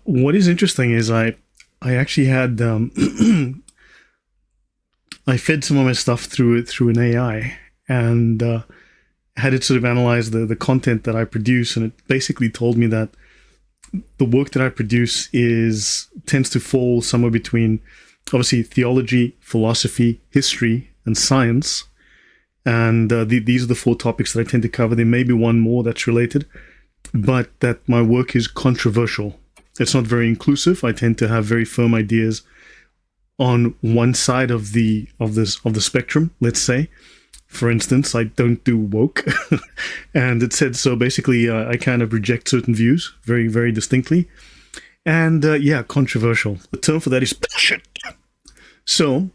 what is interesting is I actually had I fed some of my stuff through an AI and had it sort of analyze the content that I produce, and it basically told me that the work that I produce tends to fall somewhere between obviously theology, philosophy, history, and science. And these are the four topics that I tend to cover. There may be one more that's related, but that my work is controversial. It's not very inclusive. I tend to have very firm ideas on one side of the spectrum, let's say. For instance, I don't do woke. And it said so basically I kind of reject certain views very, very distinctly. And controversial. The term for that is passion. So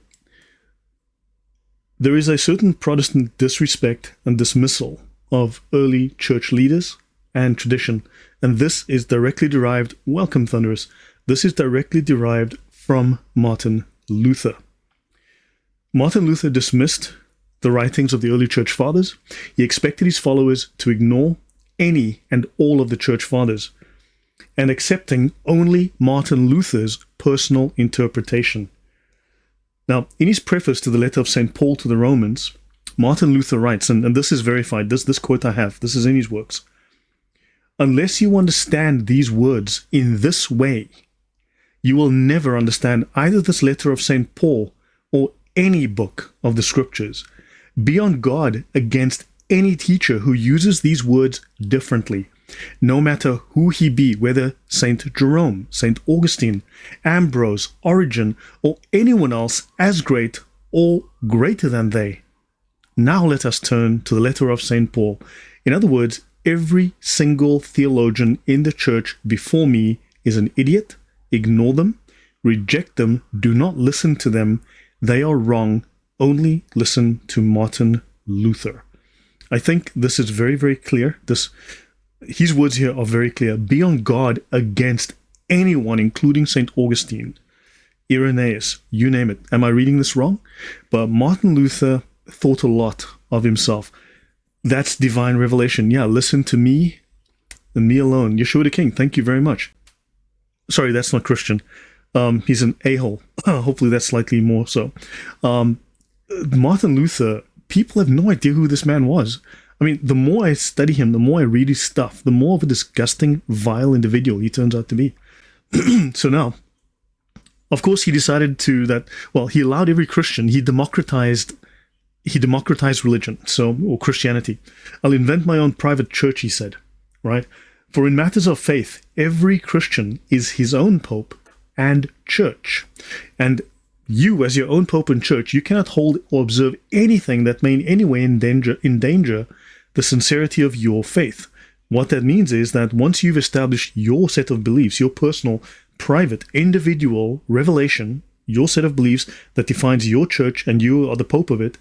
there is a certain Protestant disrespect and dismissal of early church leaders and tradition. And this is directly derived, welcome Thunderous, this is directly derived from Martin Luther. Martin Luther dismissed the writings of the early church fathers. He expected his followers to ignore any and all of the church fathers and accepting only Martin Luther's personal interpretation. Now, in his preface to the letter of St. Paul to the Romans, Martin Luther writes, and this is verified, this quote I have, this is in his works, "Unless you understand these words in this way, you will never understand either this letter of St. Paul or any book of the Scriptures. Be on guard against any teacher who uses these words differently, no matter who he be, whether St. Jerome, St. Augustine, Ambrose, Origen, or anyone else as great or greater than they." Now let us turn to the letter of St. Paul. In other words, every single theologian in the church before me is an idiot. Ignore them, reject them, do not listen to them. They are wrong. Only listen to Martin Luther. I think this is very, very clear. His words here are very clear. Be on guard against anyone, including St. Augustine, Irenaeus, you name it. Am I reading this wrong? But Martin Luther thought a lot of himself. That's divine revelation. Yeah, listen to me and me alone. Yeshua the King, thank you very much. Sorry, that's not Christian. He's an a-hole. Hopefully that's slightly more so. Martin Luther, people have no idea who this man was. I mean, the more I study him, the more I read his stuff, the more of a disgusting, vile individual he turns out to be. So now, of course, he decided he allowed every Christian, he democratized religion, or Christianity. "I'll invent my own private church," he said, right? "For in matters of faith, every Christian is his own pope and church. And you, as your own pope and church, you cannot hold or observe anything that may in any way endanger the sincerity of your faith." What that means is that once you've established your set of beliefs, your personal, private, individual revelation, your set of beliefs that defines your church and you are the pope of it,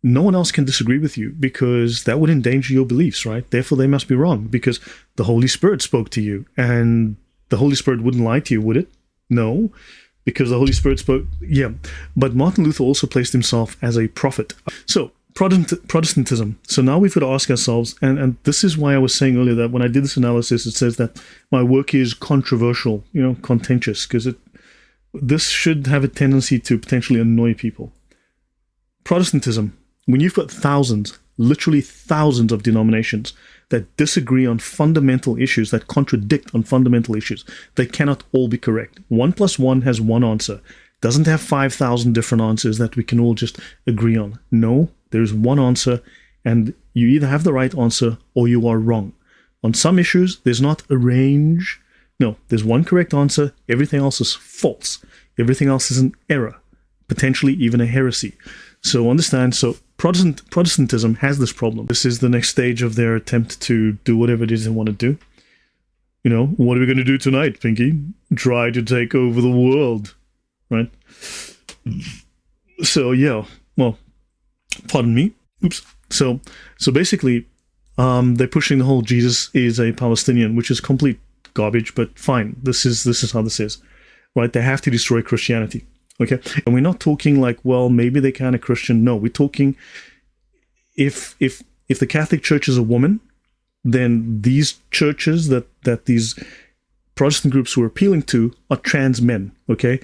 no one else can disagree with you, because that would endanger your beliefs, right? Therefore, they must be wrong, because the Holy Spirit spoke to you, and the Holy Spirit wouldn't lie to you, would it? No, because the Holy Spirit spoke. Yeah, but Martin Luther also placed himself as a prophet. So, Protestantism. So now we've got to ask ourselves, and this is why I was saying earlier that when I did this analysis, it says that my work is controversial, contentious, because this should have a tendency to potentially annoy people. Protestantism. When you've got thousands, literally thousands of denominations that disagree on fundamental issues, that contradict on fundamental issues, they cannot all be correct. 1 + 1 has one answer. Doesn't have 5,000 different answers that we can all just agree on. No, there's one answer, and you either have the right answer or you are wrong. On some issues, there's not a range. No, there's one correct answer. Everything else is false. Everything else is an error, potentially even a heresy. So understand, Protestantism has this problem. This is the next stage of their attempt to do whatever it is they want to do. What are we going to do tonight, Pinky? Try to take over the world, right? So, yeah, well, pardon me. Oops. So basically, they're pushing the whole Jesus is a Palestinian, which is complete garbage, but fine. This is how this is, right? They have to destroy Christianity. Okay, and we're not talking like, well, maybe they're kind of Christian. No, we're talking if the Catholic Church is a woman, then these churches that these Protestant groups were appealing to are trans men, okay?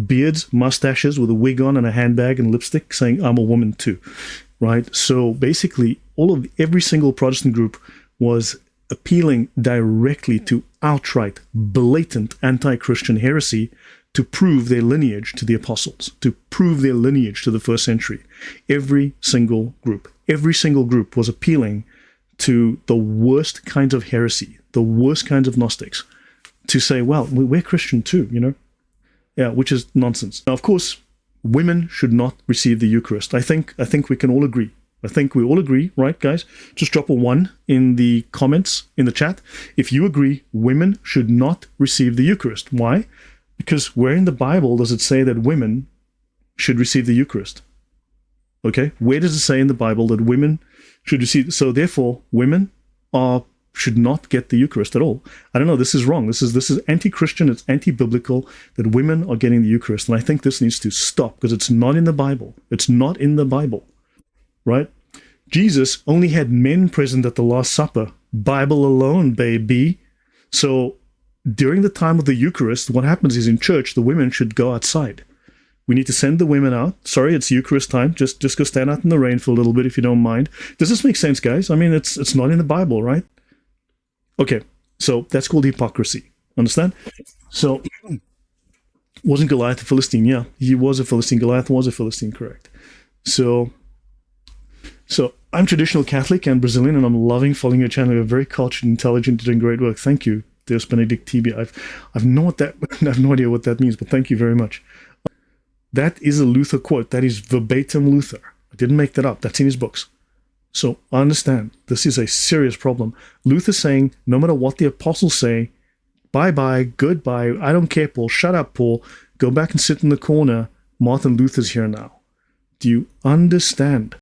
Beards, mustaches with a wig on and a handbag and lipstick saying, I'm a woman too, right? So basically, every single Protestant group was appealing directly to outright, blatant anti-Christian heresy to prove their lineage to the apostles, to prove their lineage to the first century. Every single group was appealing to the worst kinds of heresy, the worst kinds of Gnostics, to say, well, we're Christian too, you know? Yeah, which is nonsense. Now, of course, women should not receive the Eucharist. I think we can all agree. I think we all agree, right, guys? Just drop a 1 in the comments, in the chat. If you agree, women should not receive the Eucharist. Why? Because where in the Bible does it say that women should receive the Eucharist? Okay, where does it say in the Bible that women should receive? So therefore, women should not get the Eucharist at all. I don't know, this is wrong. This is anti-Christian, it's anti-biblical that women are getting the Eucharist. And I think this needs to stop because it's not in the Bible. It's not in the Bible, right? Jesus only had men present at the Last Supper. Bible alone, baby. So during the time of the Eucharist, what happens is in church, the women should go outside. We need to send the women out. Sorry, it's Eucharist time. Just go stand out in the rain for a little bit if you don't mind. Does this make sense, guys? I mean, it's not in the Bible, right? Okay, so that's called hypocrisy. Understand? So, wasn't Goliath a Philistine? Yeah, he was a Philistine. Goliath was a Philistine, correct. So I'm traditional Catholic and Brazilian, and I'm loving following your channel. You're very cultured, intelligent, doing great work. Thank you, Deus Benedict TB. I have no idea what that means, but thank you very much. That is a Luther quote. That is verbatim Luther. I didn't make that up. That's in his books. So understand, this is a serious problem. Luther saying, no matter what the apostles say, bye-bye, goodbye, I don't care, Paul, shut up, Paul, go back and sit in the corner. Martin Luther's here now. Do you understand?